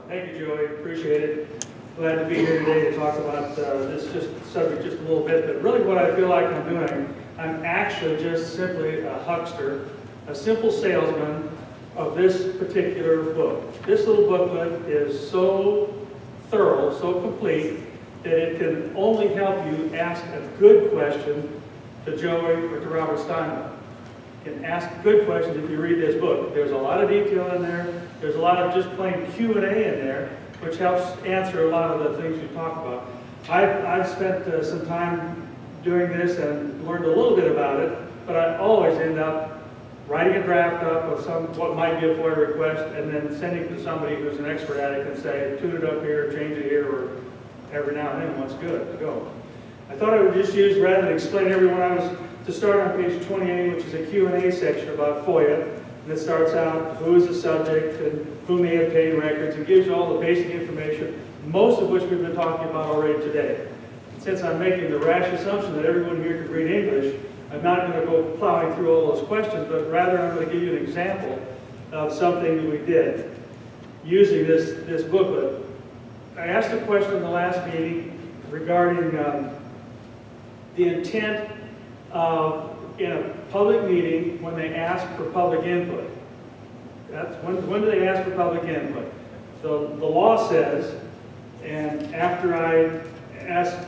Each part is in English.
Thank you, Joey. Appreciate it. Glad to be here today to talk about this subject just a little bit. But really what I feel like I'm doing, I'm actually just simply a huckster, a simple salesman of this particular book. This little booklet is so thorough, so complete, that it can only help you ask a good question to Joey or to Robert Steinman. You can ask good questions if you read this book. There's a lot of detail in there. There's a lot of just plain Q&A in there, which helps answer a lot of the things you talk about. I've spent some time doing this and learned a little bit about it, but I always end up writing a draft up of what might be a FOIA request and then sending it to somebody who's an expert at it and say, tune it up here, change it here, or every now and then what's good to go. I thought I would just use, rather than explain everyone, I was to start on page 28, which is a Q&A section about FOIA. And it starts out who is the subject and who may obtain records. It gives you all the basic information, most of which we've been talking about already today. Since I'm making the rash assumption that everyone here can read English, I'm not going to go plowing through all those questions, but rather I'm going to give you an example of something that we did using this booklet. I asked a question in the last meeting regarding the intent of, in a public meeting, when they ask for public input. That's when do they ask for public input? So the law says, and after I asked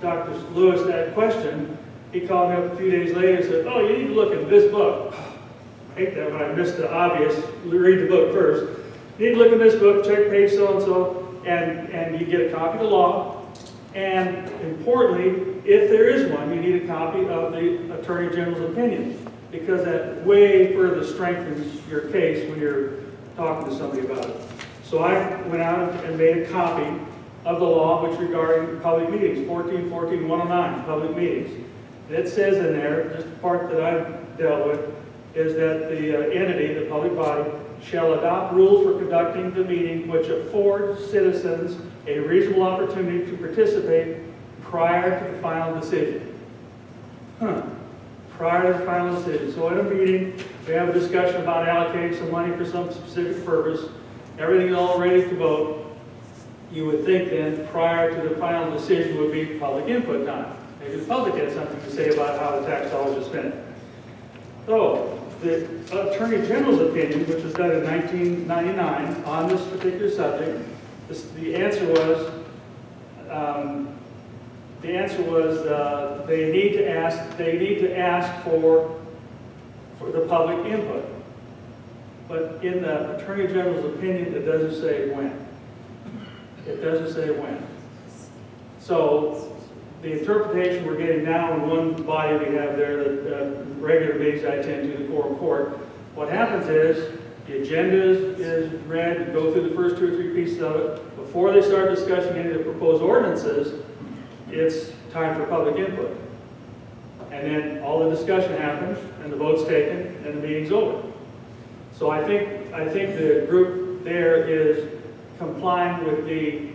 Dr. Lewis that question, he called me up a few days later and said, oh, you need to look at this book. I hate that when I miss the obvious, read the book first. You need to look at this book, check page so-and-so, and you get a copy of the law. And importantly, if there is one, you need a copy of the Attorney General's opinion, because that way further strengthens your case when you're talking to somebody about it. So I went out and made a copy of the law which regarding public meetings, 14.14.109, public meetings. It says in there, just the part that I've dealt with, is that the entity, the public body, shall adopt rules for conducting the meeting which afford citizens a reasonable opportunity to participate prior to the final decision. Prior to the final decision. So in a meeting, we have a discussion about allocating some money for some specific purpose. Everything is all ready to vote. You would think then, prior to the final decision would be public input time. Maybe the public has something to say about how the tax dollars are spent. So, the Attorney General's opinion, which was done in 1999 on this particular subject, the answer was they need to ask for the public input. But in the Attorney General's opinion, it doesn't say when. It doesn't say when. So the interpretation we're getting now in one body we have there, the regular meetings I attend to, the quorum court, what happens is the agenda is read, you go through the first 2 or 3 pieces of it. Before they start discussing any of the proposed ordinances, it's time for public input. And then all the discussion happens, and the vote's taken, and the meeting's over. So I think the group there is complying with the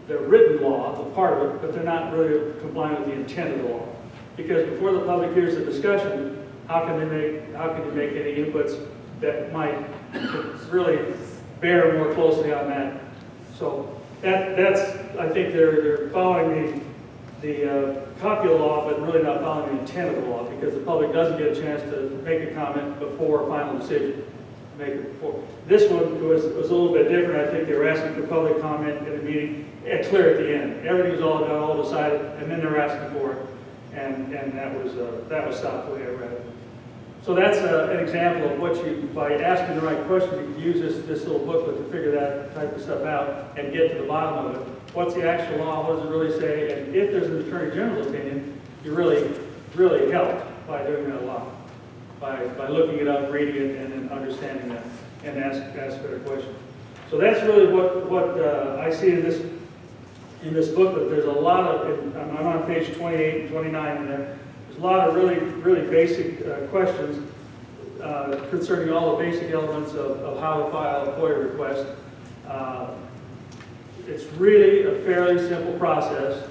written law, the part of it, but they're not really complying with the intent of the law. Because before the public hears the discussion, how can you make any inputs that might really bear more closely on that? So that's I think they're following the copy of the law, but really not following the intent of the law, because the public doesn't get a chance to make a comment before a final decision. This one was a little bit different. I think they were asking for public comment in the meeting, clear at the end. Everything was all done, all decided, and then they're asking for it, and that was stopped the way I read it. So that's an example of what you, by asking the right question, you can use this little booklet to figure that type of stuff out and get to the bottom of it. What's the actual law? What does it really say? And if there's an Attorney General's opinion, you're really helped by doing that a lot. By looking it up, reading it, and then understanding that, and ask better questions. So that's really what I see in this booklet. There's a lot of, I'm on page 28 and 29 in there. There's a lot of really basic questions concerning all the basic elements of how to file a FOIA request. It's really a fairly simple process.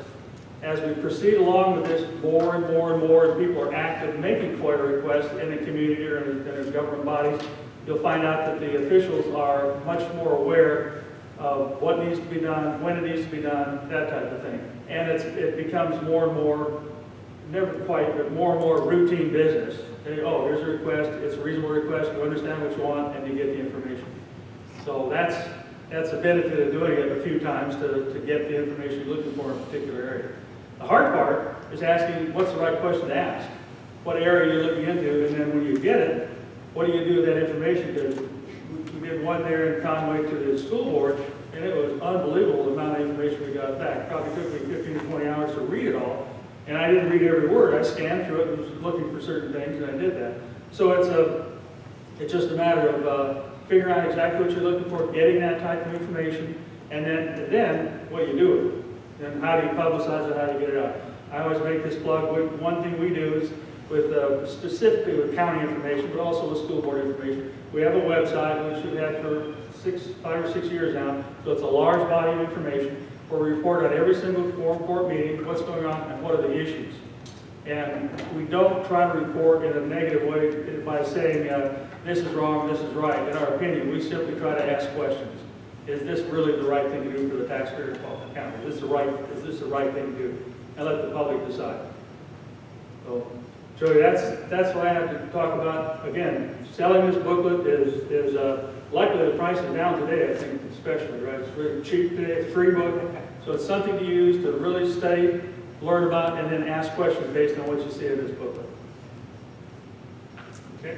As we proceed along with this, more and more people are active making FOIA requests in the community or in their government bodies. You'll find out that the officials are much more aware of what needs to be done, when it needs to be done, that type of thing. And it becomes more and more, never quite, but more and more routine business. Oh, here's a request, it's a reasonable request, you understand what you want, and you get the information. So that's a benefit of doing it a few times to get the information you're looking for in a particular area. The hard part is asking what's the right question to ask, what area you're looking into, and then when you get it, what do you do with that information? Because we did one there in Conway to the school board, and it was unbelievable the amount of information we got back. Probably took me 15 to 20 hours to read it all, and I didn't read every word. I scanned through it and was looking for certain things, and I did that. So it's just a matter of figuring out exactly what you're looking for, getting that type of information, and then what you do with it. And how do you publicize it, how do you get it out? I always make this plug. One thing we do is specifically with county information, but also with school board information. We have a website, which we've had for 5 or 6 years now, so it's a large body of information where we report on every single board meeting, what's going on, and what are the issues. And we don't try to report in a negative way by saying, this is wrong, this is right. In our opinion, we simply try to ask questions. Is this really the right thing to do for the taxpayer county? Is this the right thing to do? And let the public decide. So, Joey, that's what I have to talk about. Again, selling this booklet is likely the price is down today, I think, especially, right? It's really cheap today, it's a free book. So it's something to use to really study, learn about, and then ask questions based on what you see in this booklet. Okay?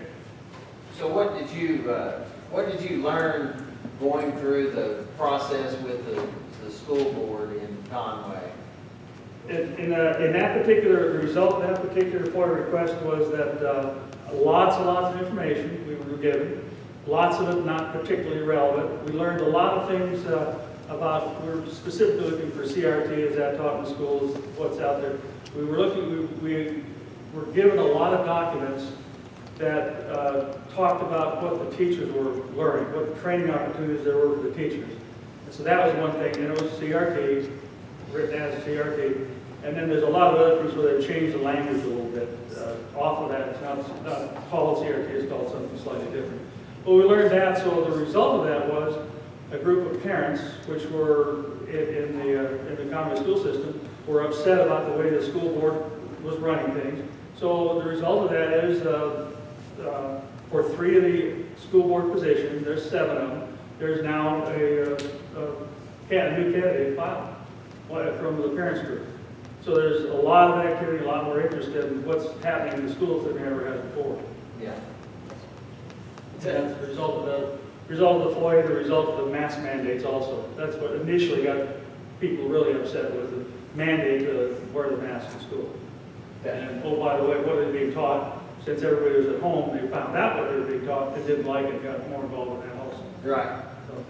So what did you learn going through the process with the school board in Conway? In that particular, the result of that particular FOIA request was that lots and lots of information we were given, lots of it not particularly relevant. We learned a lot of things about, we were specifically looking for CRT, is that taught in schools, what's out there. We were given a lot of documents that talked about what the teachers were learning, what training opportunities there were for the teachers. And so that was one thing, and it was CRT, written as CRT. And then there's a lot of other things where they've changed the language a little bit. Off of that, it's not called CRT, it's called something slightly different. But we learned that, so the result of that was a group of parents, which were in the Conway school system, were upset about the way the school board was running things. So the result of that is, for 3 of the school board positions, there's 7 of them, there's now a new candidate filed from the parents group. So there's a lot of activity, a lot more interest in what's happening in the schools than there ever has before. Yeah. That's the result of the FOIA, the result of the mask mandates also. That's what initially got people really upset with the mandate to wear the mask in school. And oh, by the way, what are they being taught? Since everybody was at home, they found out what they were being taught, they didn't like it, got more involved in that also. Right. So,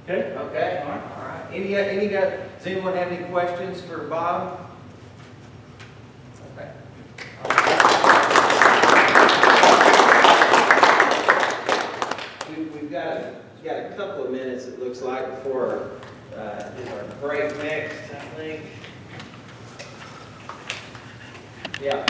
okay? Okay. All right. All right. Does anyone have any questions for Bob? Okay. We've got a couple of minutes, it looks like, before our break next, I think. Yeah.